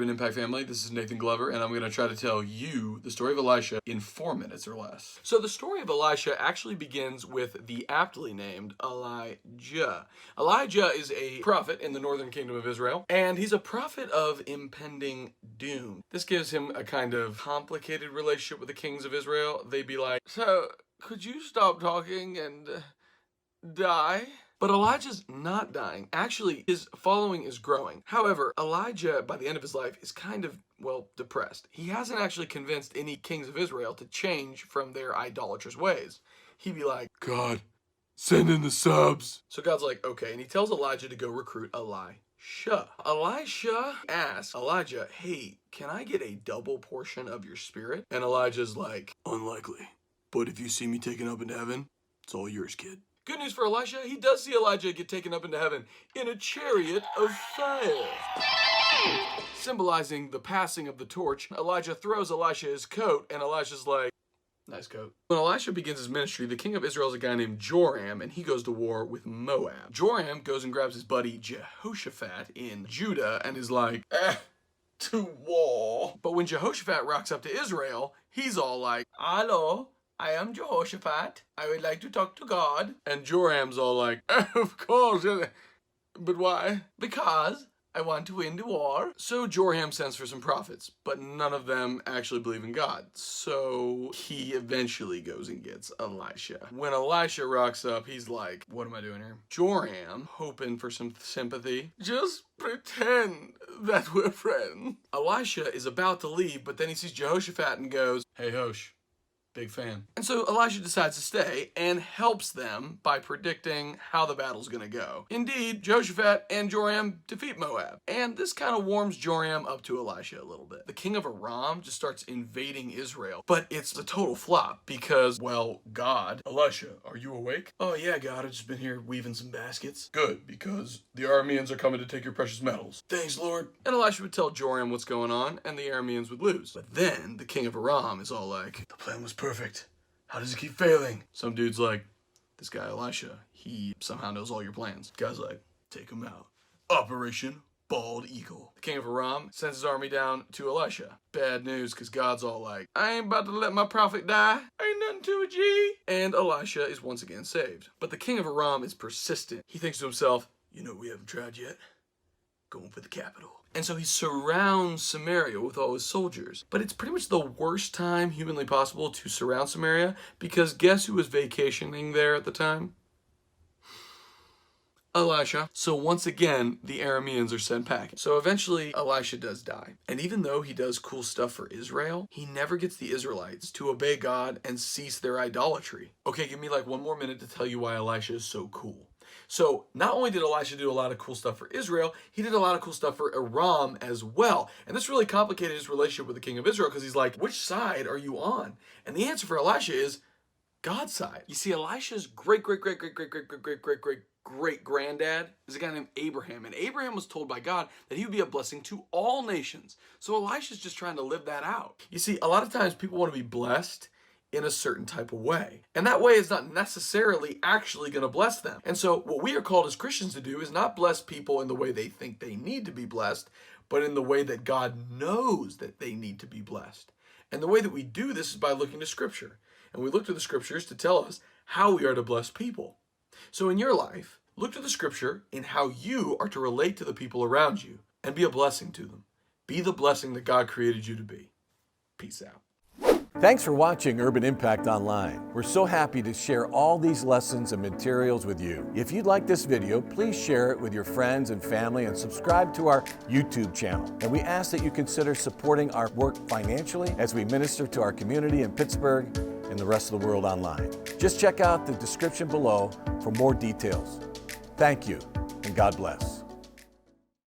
Urban Impact family. This is Nathan Glover, and I'm going to try to tell you the story of Elisha in 4 minutes or less. So the story of Elisha actually begins with the aptly named Elijah. Elijah is a prophet in the northern kingdom of Israel, and he's a prophet of impending doom. This gives him a kind of complicated relationship with the kings of Israel. They'd be like, so could you stop talking and die? But Elijah's not dying. Actually, his following is growing. However, Elijah, by the end of his life, is kind of, well, depressed. He hasn't actually convinced any kings of Israel to change from their idolatrous ways. He'd be like, God, send in the subs. So God's like, okay, and he tells Elijah to go recruit Elisha. Elisha asks Elijah, hey, can I get a double portion of your spirit? And Elijah's like, unlikely. But if you see me taken up into heaven, it's all yours, kid. Good news for Elisha, he does see Elijah get taken up into heaven in a chariot of fire. Symbolizing the passing of the torch, Elijah throws Elisha his coat, and Elisha's like, nice coat. When Elisha begins his ministry, the king of Israel is a guy named Joram, and he goes to war with Moab. Joram goes and grabs his buddy Jehoshaphat in Judah and is like, to war. But when Jehoshaphat rocks up to Israel, he's all like, hello, I am Jehoshaphat. I would like to talk to God. And Joram's all like, of course, but why? Because I want to win the war. So Joram sends for some prophets, but none of them actually believe in God. So he eventually goes and gets Elisha. When Elisha rocks up, he's like, what am I doing here? Joram, hoping for some sympathy, just pretend that we're friends. Elisha is about to leave, but then he sees Jehoshaphat and goes, hey, Hosh. Big fan. And so Elisha decides to stay and helps them by predicting how the battle's gonna go. Indeed, Jehoshaphat and Joram defeat Moab. And this kind of warms Joram up to Elisha a little bit. The king of Aram just starts invading Israel. But it's a total flop because, well, God. Elisha, are you awake? Oh yeah, God, I've just been here weaving some baskets. Good, because the Arameans are coming to take your precious metals. Thanks, Lord. And Elisha would tell Joram what's going on, and the Arameans would lose. But then the king of Aram is all like, the plan was perfect. How does it keep failing? Some dude's like, this guy Elisha, he somehow knows all your plans. The guy's like, take him out. Operation Bald Eagle. The king of Aram sends his army down to Elisha. Bad news, because God's all like, I ain't about to let my prophet die. Ain't nothing to it, G. And Elisha is once again saved. But the king of Aram is persistent. He thinks to himself, you know what we haven't tried yet? Going for the capital. And so he surrounds Samaria with all his soldiers. But it's pretty much the worst time humanly possible to surround Samaria, because guess who was vacationing there at the time? Elisha. So once again, the Arameans are sent packing. So eventually, Elisha does die. And even though he does cool stuff for Israel, he never gets the Israelites to obey God and cease their idolatry. Okay, give me like 1 more minute to tell you why Elisha is so cool. So not only did Elisha do a lot of cool stuff for Israel, he did a lot of cool stuff for Aram as well. And this really complicated his relationship with the king of Israel, because he's like, which side are you on? And the answer for Elisha is God's side. You see, Elisha's great-granddad is a guy named Abraham. And Abraham was told by God that he would be a blessing to all nations. So Elisha's just trying to live that out. You see, a lot of times people want to be blessed in a certain type of way. And that way is not necessarily actually going to bless them. And so what we are called as Christians to do is not bless people in the way they think they need to be blessed, but in the way that God knows that they need to be blessed. And the way that we do this is by looking to Scripture. And we look to the Scriptures to tell us how we are to bless people. So in your life, look to the Scripture in how you are to relate to the people around you and be a blessing to them. Be the blessing that God created you to be. Peace out. Thanks for watching Urban Impact Online. We're so happy to share all these lessons and materials with you. If you'd like this video, please share it with your friends and family and subscribe to our YouTube channel. And we ask that you consider supporting our work financially as we minister to our community in Pittsburgh and the rest of the world online. Just check out the description below for more details. Thank you, and God bless.